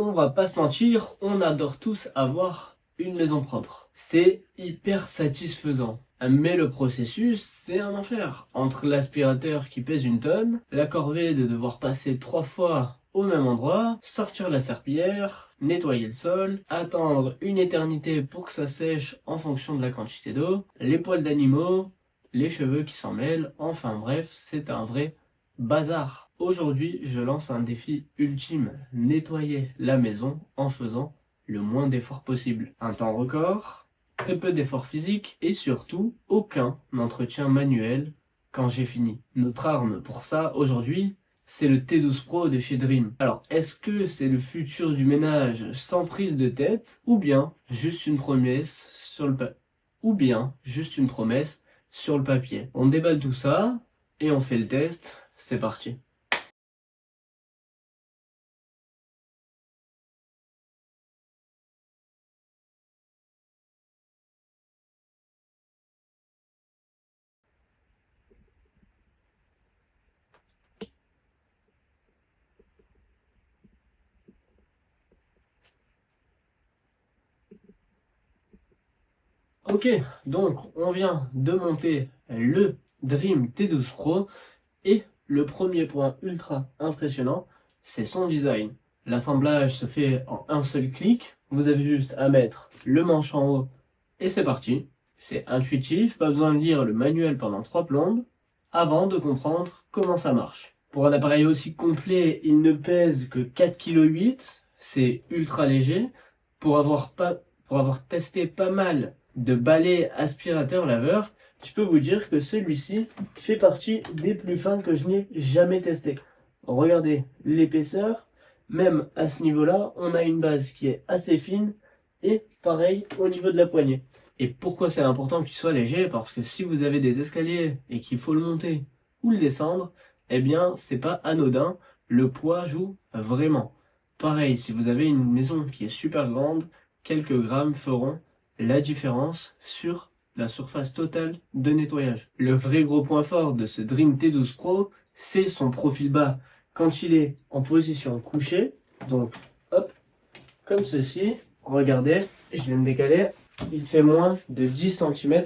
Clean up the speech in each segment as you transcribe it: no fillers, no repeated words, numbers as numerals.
On va pas se mentir, on adore tous avoir une maison propre. C'est hyper satisfaisant. Mais le processus, c'est un enfer. Entre l'aspirateur qui pèse une tonne, la corvée de devoir passer 3 fois au même endroit, sortir la serpillière, nettoyer le sol, attendre une éternité pour que ça sèche en fonction de la quantité d'eau, les poils d'animaux, les cheveux qui s'en mêlent, enfin bref, c'est un vrai bazar. Aujourd'hui, je lance un défi ultime, nettoyer la maison en faisant le moins d'efforts possible. Un temps record, très peu d'efforts physiques et surtout aucun entretien manuel quand j'ai fini. Notre arme pour ça aujourd'hui, c'est le T12 Pro de chez Dream. Alors, est-ce que c'est le futur du ménage sans prise de tête ou bien juste une promesse sur le papier? On déballe tout ça et on fait le test. C'est parti. Ok, donc on vient de monter le Dream T12 Pro et le premier point ultra impressionnant, c'est son design. L'assemblage se fait en un seul clic, vous avez juste à mettre le manche en haut et c'est parti. C'est intuitif, pas besoin de lire le manuel pendant 3 plombes avant de comprendre comment ça marche. Pour un appareil aussi complet, il ne pèse que 4,8 kg, c'est ultra léger. Pour avoir testé pas mal de balais aspirateurs laveurs, je peux vous dire que celui-ci fait partie des plus fins que je n'ai jamais testé. Regardez l'épaisseur, même à ce niveau-là, on a une base qui est assez fine et pareil au niveau de la poignée. Et pourquoi c'est important qu'il soit léger? Parce que si vous avez des escaliers et qu'il faut le monter ou le descendre, eh bien c'est pas anodin, le poids joue vraiment. Pareil, si vous avez une maison qui est super grande, quelques grammes feront la différence sur la surface totale de nettoyage. Le vrai gros point fort de ce Dream T12 Pro, c'est son profil bas. Quand il est en position couchée, donc hop, comme ceci, regardez, je vais me décaler, il fait moins de 10 cm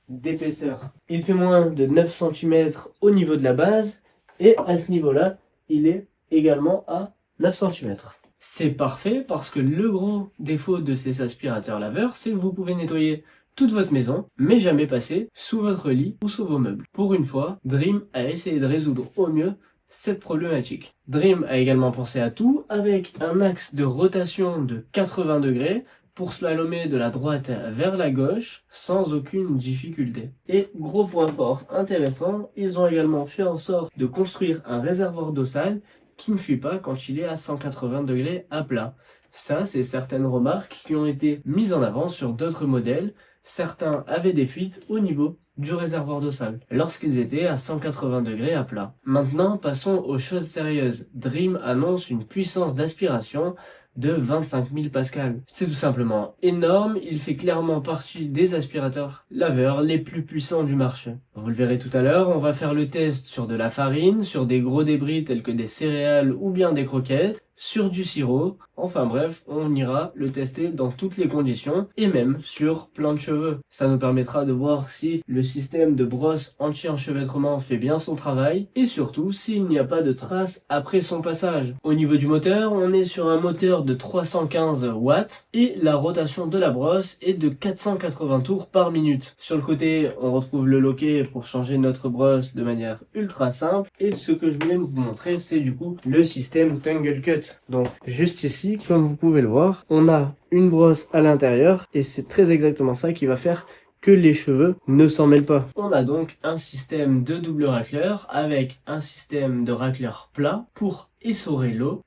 d'épaisseur. Il fait moins de 9 cm au niveau de la base, et à ce niveau-là, il est également à 9 cm. C'est parfait parce que le gros défaut de ces aspirateurs laveurs, c'est que vous pouvez nettoyer toute votre maison, mais jamais passer sous votre lit ou sous vos meubles. Pour une fois, Dream a essayé de résoudre au mieux cette problématique. Dream a également pensé à tout avec un axe de rotation de 80 degrés pour slalomer de la droite vers la gauche sans aucune difficulté. Et gros point fort intéressant, ils ont également fait en sorte de construire un réservoir d'eau sale qui ne fuit pas quand il est à 180 degrés à plat. Ça, c'est certaines remarques qui ont été mises en avant sur d'autres modèles. Certains avaient des fuites au niveau du réservoir d'eau sale lorsqu'ils étaient à 180 degrés à plat. Maintenant, passons aux choses sérieuses. Dream annonce une puissance d'aspiration de 25 000 pascal. C'est tout simplement énorme, il fait clairement partie des aspirateurs laveurs les plus puissants du marché. Vous le verrez tout à l'heure, on va faire le test sur de la farine, sur des gros débris tels que des céréales ou bien des croquettes, sur du sirop, enfin bref, on ira le tester dans toutes les conditions et même sur plein de cheveux. Ça nous permettra de voir si le système de brosse anti-enchevêtrement fait bien son travail et surtout s'il n'y a pas de traces après son passage. Au niveau du moteur, on est sur un moteur de 315 watts et la rotation de la brosse est de 480 tours par minute. Sur le côté, on retrouve le loquet pour changer notre brosse de manière ultra simple et ce que je voulais vous montrer, c'est du coup le système Tangle Cut. Donc juste ici, comme vous pouvez le voir, on a une brosse à l'intérieur et c'est très exactement ça qui va faire que les cheveux ne s'en mêlent pas. On a donc un système de double racleur avec un système de racleur plat pour essorer l'eau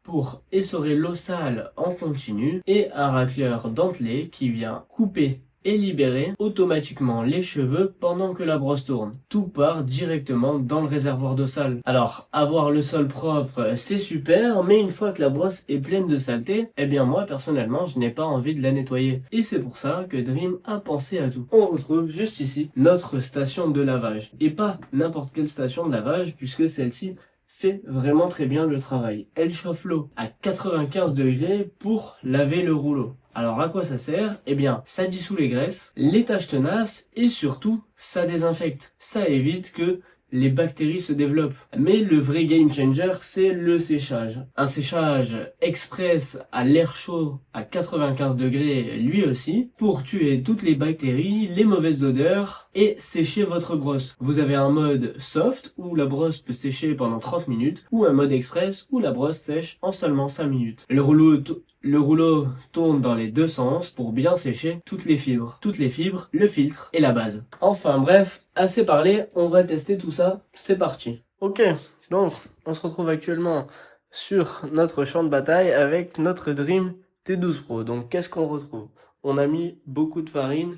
sale en continu et un racleur dentelé qui vient couper et libérer automatiquement les cheveux pendant que la brosse tourne. Tout part directement dans le réservoir d'eau sale. Alors, avoir le sol propre, c'est super, mais une fois que la brosse est pleine de saleté, eh bien moi, personnellement, je n'ai pas envie de la nettoyer. Et c'est pour ça que Dream a pensé à tout. On retrouve juste ici notre station de lavage. Et pas n'importe quelle station de lavage, puisque celle-ci fait vraiment très bien le travail. Elle chauffe l'eau à 95 degrés pour laver le rouleau. Alors à quoi ça sert? Eh bien, ça dissout les graisses, les taches tenaces et surtout, ça désinfecte. Ça évite que les bactéries se développent. Mais le vrai game changer, c'est le séchage. Un séchage express à l'air chaud à 95 degrés lui aussi, pour tuer toutes les bactéries, les mauvaises odeurs et sécher votre brosse. Vous avez un mode soft où la brosse peut sécher pendant 30 minutes ou un mode express où la brosse sèche en seulement 5 minutes. Le rouleau tourne dans les deux sens pour bien sécher toutes les fibres. Toutes les fibres, le filtre et la base. Enfin bref, assez parlé, on va tester tout ça. C'est parti. Ok, donc on se retrouve actuellement sur notre champ de bataille avec notre Dream T12 Pro. Donc qu'est-ce qu'on retrouve? On a mis beaucoup de farine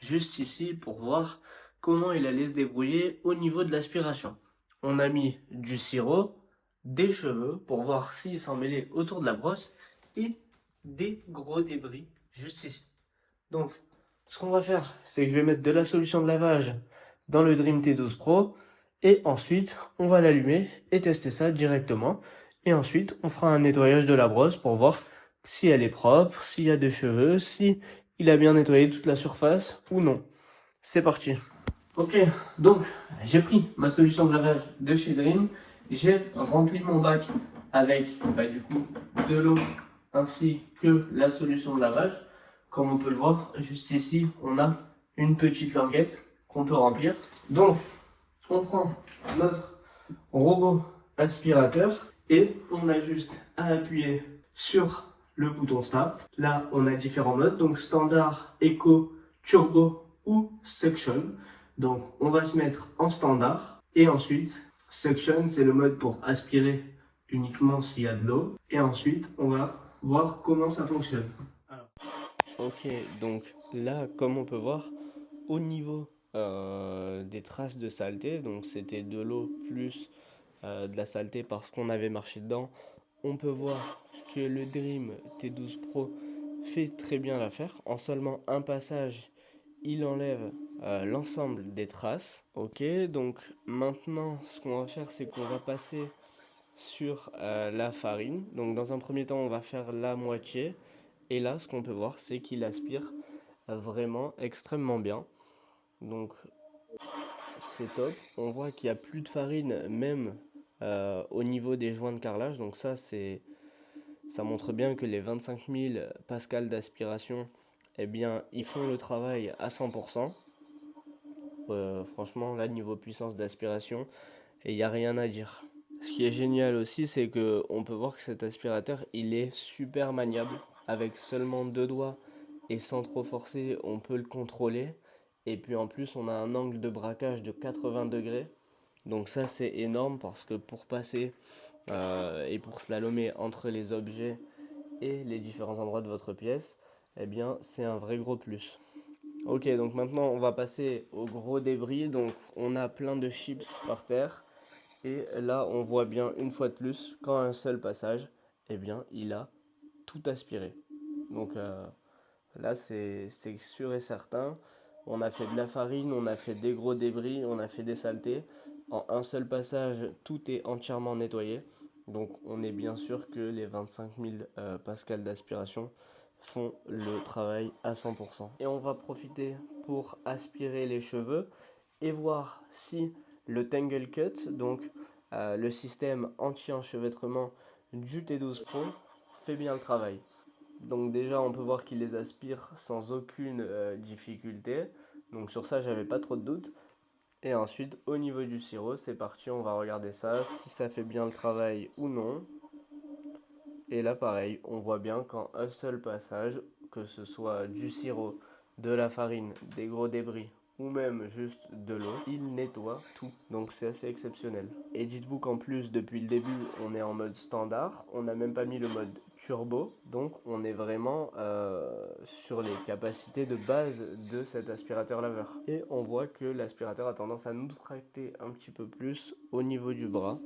juste ici pour voir comment il allait se débrouiller au niveau de l'aspiration. On a mis du sirop, des cheveux pour voir s'il s'en mêlait autour de la brosse et des gros débris juste ici. Donc, ce qu'on va faire, c'est que je vais mettre de la solution de lavage dans le Dream T12 Pro et ensuite, on va l'allumer et tester ça directement. Et ensuite, on fera un nettoyage de la brosse pour voir si elle est propre, s'il y a des cheveux, si il a bien nettoyé toute la surface ou non. C'est parti. Ok, donc j'ai pris ma solution de lavage de chez Dream. J'ai rempli mon bac avec du coup de l'eau ainsi que la solution de lavage. Comme on peut le voir, juste ici, on a une petite languette qu'on peut remplir. Donc, on prend notre robot aspirateur et on a juste à appuyer sur le bouton Start. Là, on a différents modes, donc standard, éco, turbo ou suction. Donc, on va se mettre en standard et ensuite, suction, c'est le mode pour aspirer uniquement s'il y a de l'eau. Et ensuite, on va voir comment ça fonctionne. Alors. Ok, donc là, comme on peut voir, au niveau des traces de saleté, donc c'était de l'eau plus de la saleté parce qu'on avait marché dedans, on peut voir que le Dream T12 Pro fait très bien l'affaire. En seulement un passage, il enlève l'ensemble des traces. Ok, donc maintenant, ce qu'on va faire, c'est qu'on va passer sur la farine. Donc dans un premier temps, on va faire la moitié. Et là, ce qu'on peut voir, c'est qu'il aspire vraiment extrêmement bien. Donc c'est top. On voit qu'il n'y a plus de farine même au niveau des joints de carrelage. Donc ça montre bien que les 25 000 pascal d'aspiration, eh bien, ils font le travail à 100%. Franchement, là, niveau puissance d'aspiration, il n'y a rien à dire. Ce qui est génial aussi, c'est que on peut voir que cet aspirateur, il est super maniable. Avec seulement deux doigts et sans trop forcer, on peut le contrôler. Et puis en plus, on a un angle de braquage de 80 degrés. Donc ça, c'est énorme parce que pour passer et pour slalomer entre les objets et les différents endroits de votre pièce, eh bien, c'est un vrai gros plus. Ok, donc maintenant, on va passer au gros débris. Donc, on a plein de chips par terre. Et là, on voit bien une fois de plus qu'en un seul passage, eh bien, il a tout aspiré. Donc là, c'est sûr et certain. On a fait de la farine, on a fait des gros débris, on a fait des saletés. En un seul passage, tout est entièrement nettoyé. Donc on est bien sûr que les 25 000 pascal d'aspiration font le travail à 100%. Et on va profiter pour aspirer les cheveux et voir si le Tangle Cut, donc le système anti-enchevêtrement du T12 Pro, fait bien le travail. Donc déjà, on peut voir qu'il les aspire sans aucune difficulté. Donc sur ça, j'avais pas trop de doutes. Et ensuite, au niveau du sirop, c'est parti, on va regarder ça, si ça fait bien le travail ou non. Et là, pareil, on voit bien qu'en un seul passage, que ce soit du sirop, de la farine, des gros débris ou même juste de l'eau, il nettoie tout. Donc c'est assez exceptionnel. Et dites-vous qu'en plus, depuis le début, on est en mode standard. On n'a même pas mis le mode turbo. Donc on est vraiment sur les capacités de base de cet aspirateur laveur. Et on voit que l'aspirateur a tendance à nous tracter un petit peu plus au niveau du bras.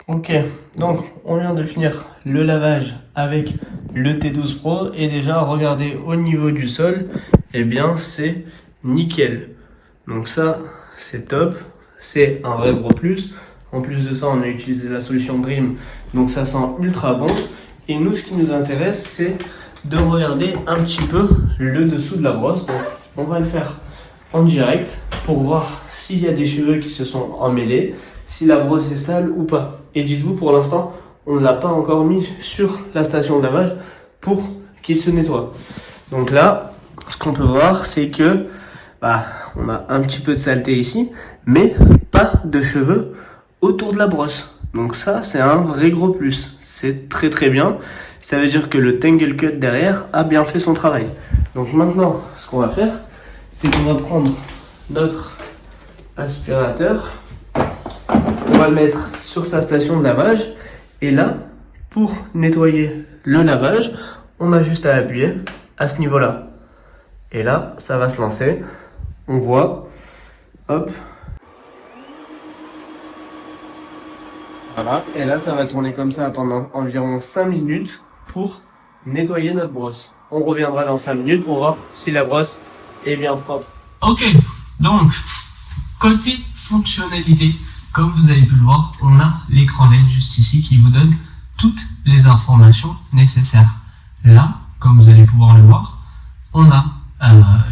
Ok, donc on vient de finir le lavage avec le T12 Pro et déjà regardez au niveau du sol, eh bien c'est nickel. Donc ça c'est top, c'est un vrai gros plus. En plus de ça on a utilisé la solution Dream, donc ça sent ultra bon. Et nous ce qui nous intéresse c'est de regarder un petit peu le dessous de la brosse. Donc on va le faire en direct pour voir s'il y a des cheveux qui se sont emmêlés, si la brosse est sale ou pas. Et dites-vous, pour l'instant, on ne l'a pas encore mis sur la station de lavage pour qu'il se nettoie. Donc là, ce qu'on peut voir, c'est que on a un petit peu de saleté ici, mais pas de cheveux autour de la brosse. Donc ça, c'est un vrai gros plus. C'est très très bien. Ça veut dire que le Tangle Cut derrière a bien fait son travail. Donc maintenant, ce qu'on va faire, c'est qu'on va prendre notre aspirateur, on va le mettre sur sa station de lavage, et là, pour nettoyer le lavage, on a juste à appuyer à ce niveau-là. Et là, ça va se lancer. On voit, hop. Voilà, et là, ça va tourner comme ça pendant environ 5 minutes pour nettoyer notre brosse. On reviendra dans 5 minutes pour voir si la brosse est bien propre. Ok, donc, côté fonctionnalité, comme vous avez pu le voir, on a l'écran LED juste ici qui vous donne toutes les informations nécessaires. Là, comme vous allez pouvoir le voir, on a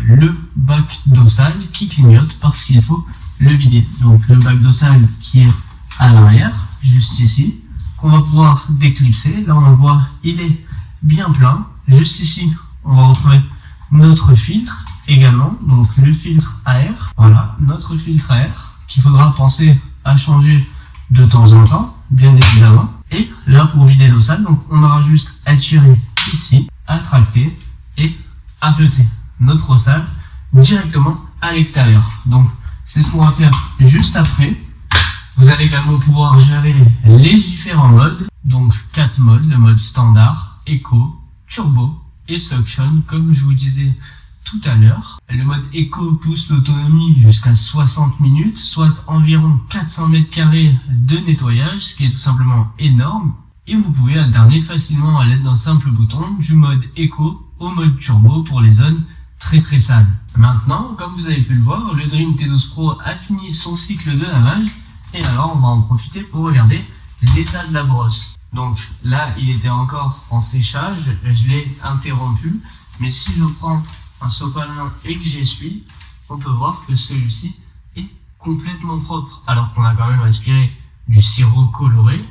le bac d'eau sale qui clignote parce qu'il faut le vider. Donc le bac d'eau sale qui est à l'arrière, juste ici, qu'on va pouvoir déclipser. Là on voit, il est bien plein. Juste ici, on va retrouver notre filtre également, donc le filtre à air. Voilà, notre filtre à air qu'il faudra penser à changer de temps en temps, bien évidemment. Et là, pour vider l'eau sale, donc on aura juste à tirer ici, à tracter et à flotter notre eau sale directement à l'extérieur. Donc c'est ce qu'on va faire juste après. Vous allez également pouvoir gérer les différents modes, donc 4 modes, le mode standard, Eco, Turbo et Suction, comme je vous disais tout à l'heure. Le mode Eco pousse l'autonomie jusqu'à 60 minutes, soit environ 400 mètres carrés de nettoyage, ce qui est tout simplement énorme. Et vous pouvez alterner facilement à l'aide d'un simple bouton du mode Eco au mode Turbo pour les zones très très sales. Maintenant, comme vous avez pu le voir, le Dream T12 Pro a fini son cycle de lavage. Et alors, on va en profiter pour regarder l'état de la brosse. Donc là, il était encore en séchage, je l'ai interrompu. Mais si je prends un sopalin et que j'essuie, on peut voir que celui-ci est complètement propre. Alors qu'on a quand même aspiré du sirop coloré,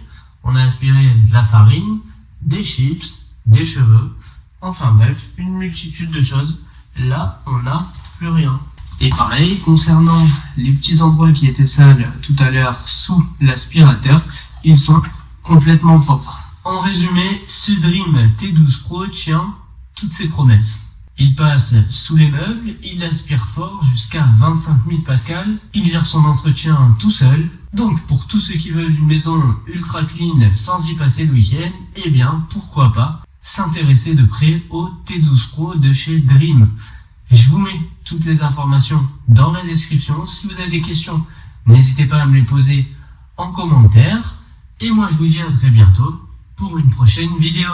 on a aspiré de la farine, des chips, des cheveux, enfin bref, une multitude de choses. Là, on n'a plus rien. Et pareil, concernant les petits endroits qui étaient sales tout à l'heure sous l'aspirateur, ils sont complètement propres. En résumé, ce Dream T12 Pro tient toutes ses promesses. Il passe sous les meubles, il aspire fort jusqu'à 25 000 pascal, il gère son entretien tout seul. Donc pour tous ceux qui veulent une maison ultra clean sans y passer le week-end, eh bien pourquoi pas s'intéresser de près au T12 Pro de chez Dream. Je vous mets toutes les informations dans la description. Si vous avez des questions, n'hésitez pas à me les poser en commentaire. Et moi je vous dis à très bientôt pour une prochaine vidéo.